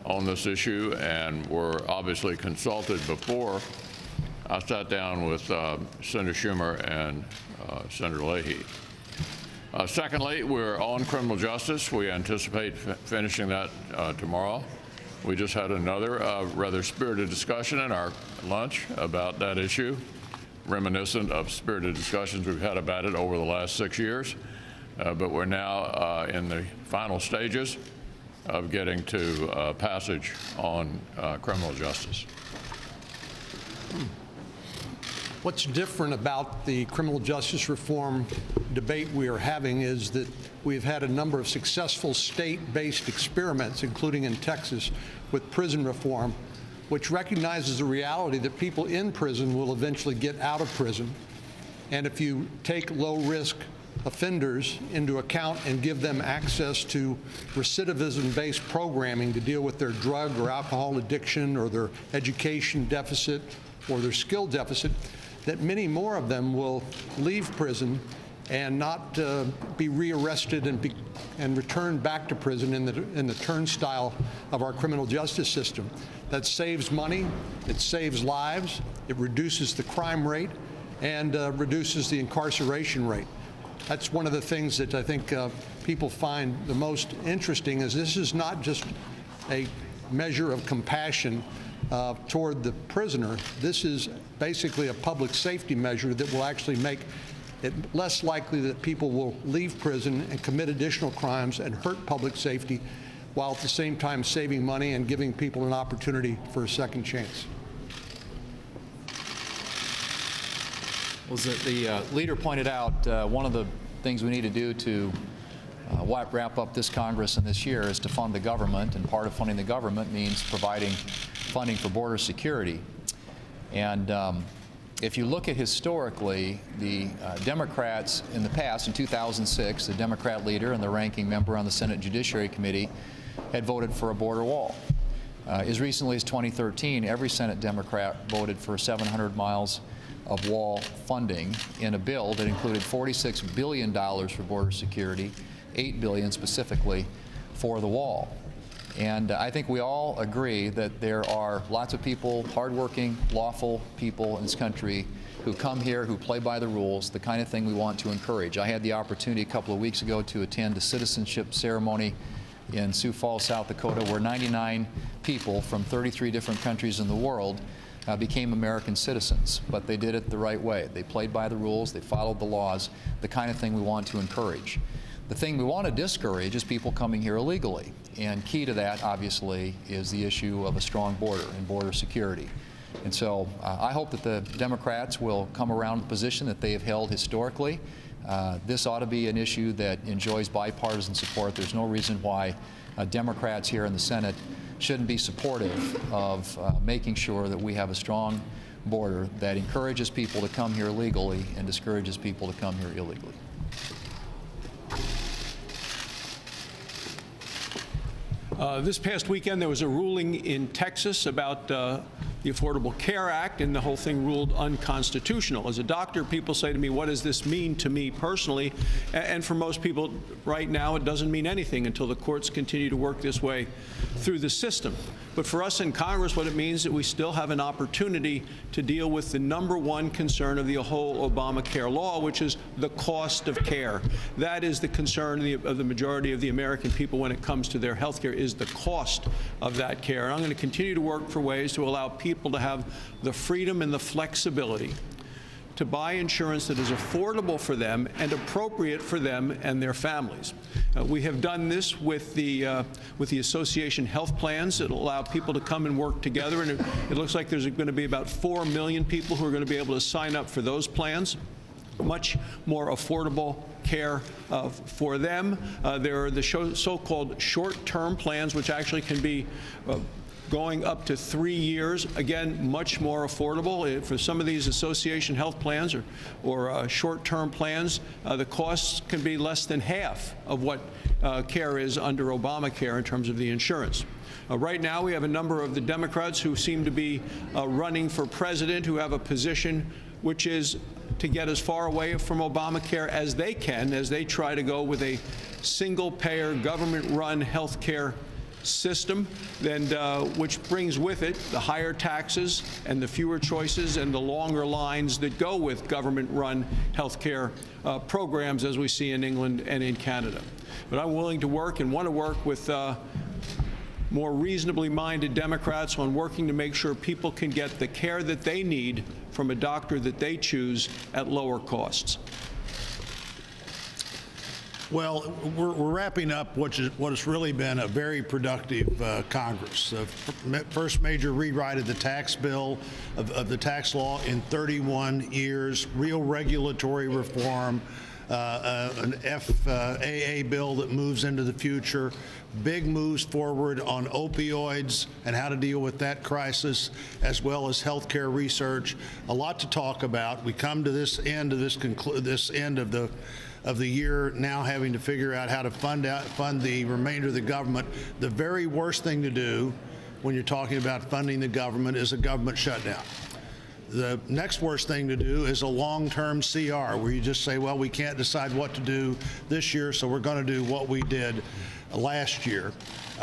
on this issue and were obviously consulted before I sat down with Senator Schumer and Senator Leahy. Secondly, we're on criminal justice. We anticipate finishing that tomorrow. We just had another rather spirited discussion in our lunch about that issue, reminiscent of spirited discussions we've had about it over the last 6 years. But we're now in the final stages of getting to passage on criminal justice. What's different about the criminal justice reform debate we are having is that we've had a number of successful state-based experiments, including in Texas, with prison reform, which recognizes the reality that people in prison will eventually get out of prison. And if you take low-risk offenders into account and give them access to recidivism-based programming to deal with their drug or alcohol addiction or their education deficit or their skill deficit, that many more of them will leave prison and not be rearrested and returned back to prison in the turnstile of our criminal justice system. That saves money, it saves lives, it reduces the crime rate, and reduces the incarceration rate. That's one of the things that I think people find the most interesting, is this is not just a measure of compassion toward the prisoner. This is basically a public safety measure that will actually make it less likely that people will leave prison and commit additional crimes and hurt public safety, while at the same time saving money and giving people an opportunity for a second chance. Well, as the leader pointed out, one of the things we need to do to wrap up this Congress and this year is to fund the government, and part of funding the government means providing funding for border security. And if you look at historically, the Democrats in the past, in 2006, the Democrat leader and the ranking member on the Senate Judiciary Committee had voted for a border wall. As recently as 2013, every Senate Democrat voted for 700 miles of wall funding in a bill that included $46 billion for border security, $8 billion specifically for the wall. And I think we all agree that there are lots of people, hardworking, lawful people in this country who come here, who play by the rules, the kind of thing we want to encourage. I had the opportunity a couple of weeks ago to attend a citizenship ceremony in Sioux Falls, South Dakota, where 99 people from 33 different countries in the world became American citizens. But they did it the right way. They played by the rules, they followed the laws, the kind of thing we want to encourage. The thing we want to discourage is people coming here illegally. And key to that, obviously, is the issue of a strong border and border security. And so I hope that the Democrats will come around to the position that they have held historically. This ought to be an issue that enjoys bipartisan support. There's no reason why Democrats here in the Senate shouldn't be supportive of making sure that we have a strong border that encourages people to come here legally and discourages people to come here illegally. This past weekend, there was a ruling in Texas about the Affordable Care Act, and the whole thing ruled unconstitutional. As a doctor, people say to me, what does this mean to me personally? And for most people right now, it doesn't mean anything until the courts continue to work this way through the system. But for us in Congress, what it means is that we still have an opportunity to deal with the #1 concern of the whole Obamacare law, which is the cost of care. That is the concern of the majority of the American people when it comes to their health care, is the cost of that care. And I'm going to continue to work for ways to allow people to have the freedom and the flexibility to buy insurance that is affordable for them and appropriate for them and their families. We have done this with the association health plans that allow people to come and work together, and it looks like there's going to be about 4 million people who are going to be able to sign up for those plans. Much more affordable care for them. There are the so-called short-term plans, which actually can be going up to 3 years. Again, much more affordable. For some of these association health plans or short-term plans, the costs can be less than half of what care is under Obamacare in terms of the insurance. Right now, we have a number of the Democrats who seem to be running for president, who have a position which is to get as far away from Obamacare as they can, as they try to go with a single-payer, government-run health care system, which brings with it the higher taxes and the fewer choices and the longer lines that go with government-run health care programs, as we see in England and in Canada. But I'm willing to work and want to work with more reasonably minded Democrats on working to make sure people can get the care that they need from a doctor that they choose at lower costs. Well, we're wrapping up what has really been a very productive Congress. The first major rewrite of the tax bill, of the tax law in 31 years, real regulatory reform, an FAA bill that moves into the future, big moves forward on opioids and how to deal with that crisis, as well as healthcare research. A lot to talk about. We come to this end of this end of the year now, having to figure out how to fund the remainder of the government. The very worst thing to do when you're talking about funding the government is a government shutdown. The next worst thing to do is a long-term CR, where you just say, well, we can't decide what to do this year, so we're going to do what we did last year.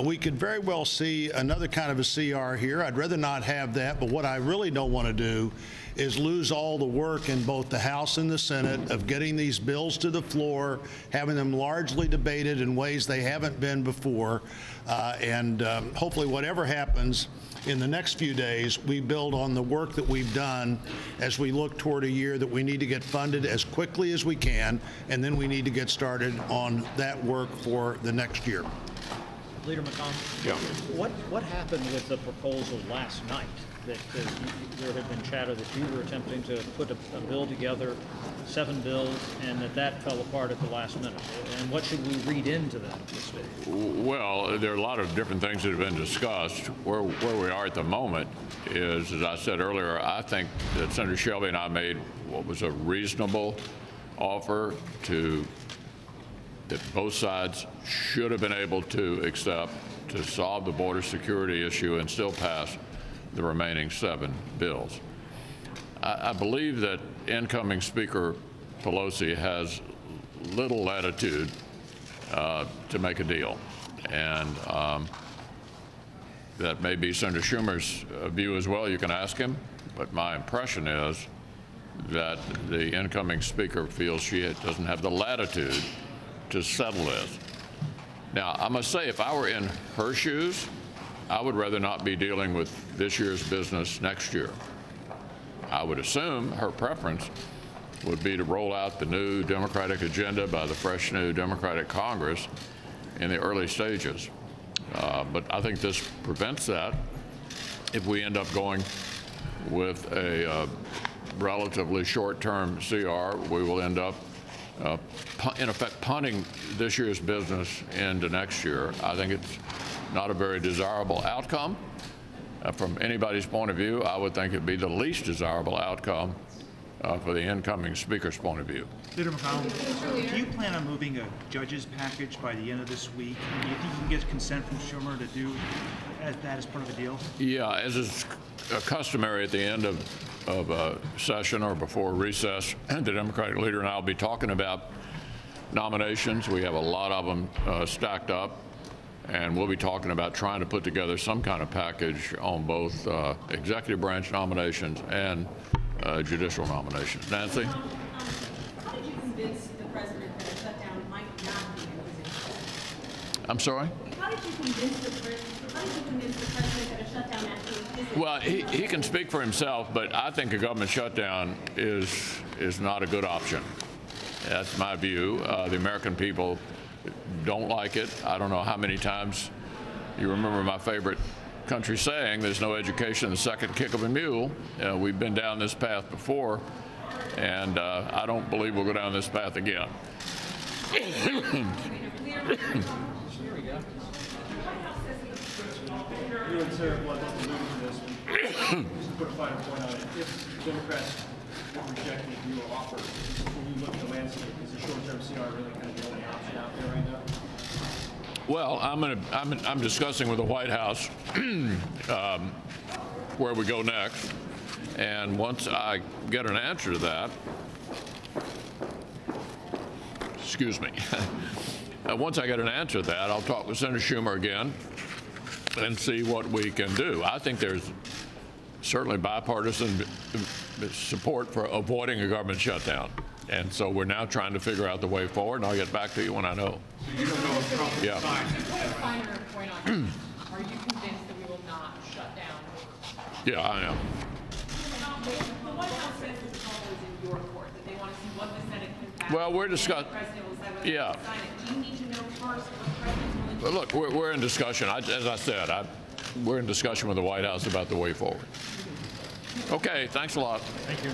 We could very well see another kind of a CR here. I'd rather not have that, but what I really don't want to do is lose all the work in both the House and the Senate of getting these bills to the floor, having them largely debated in ways they haven't been before, and hopefully whatever happens in the next few days, we build on the work that we've done as we look toward a year that we need to get funded as quickly as we can, and then we need to get started on that work for the next year. Leader McConnell? Yeah. What happened with the proposal last night? That there had been chatter that you were attempting to put a bill together, 7 bills, and that fell apart at the last minute. And what should we read into that at this stage? Well, there are a lot of different things that have been discussed. Where we are at the moment is, as I said earlier, I think that Senator Shelby and I made what was a reasonable offer that both sides should have been able to accept to solve the border security issue and still pass the remaining 7 bills. I believe that incoming Speaker Pelosi has little latitude to make a deal, and that may be Senator Schumer's view as well. You can ask him, but my impression is that the incoming Speaker feels she doesn't have the latitude to settle this. Now, I must say, if I were in her shoes, I would rather not be dealing with this year's business next year. I would assume her preference would be to roll out the new Democratic agenda by the fresh new Democratic Congress in the early stages. But I think this prevents that. If we end up going with a relatively short-term CR, we will end up in effect punting this year's business into next year. I think it's not a very desirable outcome. From anybody's point of view, I would think it'd be the least desirable outcome for the incoming Speaker's point of view. Leader McConnell, do you plan on moving a judge's package by the end of this week? Do you think you can get consent from Schumer to do that as part of a deal? Yeah, as is customary at the end of a session or before recess, the Democratic leader and I will be talking about nominations. We have a lot of them stacked up, and we'll be talking about trying to put together some kind of package on both executive branch nominations and judicial nominations. Nancy? How did you convince the president that a shutdown might not be envisaged? I'm sorry? How did you convince the president that a shutdown actually isn't? Well, he can speak for himself, but I think a government shutdown is not a good option. That's my view. The American people don't like it. I don't know how many times you remember my favorite country saying, there's no education in the second kick of a mule. We've been down this path before, and I don't believe we'll go down this path again. You and Sarah Blood both alluded to this. Just to put a finer point on it, if Democrats reject the new offer, when you look at the landscape, is a short-term CR really kind of the only option out there right now? Well, I'm discussing with the White House where we go next, and once I get an answer to that, excuse me, once I get an answer to that, I'll talk with Senator Schumer again and see what we can do. I think there's certainly bipartisan support for avoiding a government shutdown. And so we're now trying to figure out the way forward, and I'll get back to you when I know. So you don't know if Trump will Yeah. sign To put a finer point on it, are you convinced that we will not shut down? Yeah, I am. The White House says that the ball is in your court, that they want to see what the Senate can pass. Well, we're and then discuss- the president will decide whether Yeah. to sign it. Do you need to know first what the president's willing to But look, we're in discussion. As I said, we're in discussion with the White House about the way forward. Okay, thanks a lot. Thank you.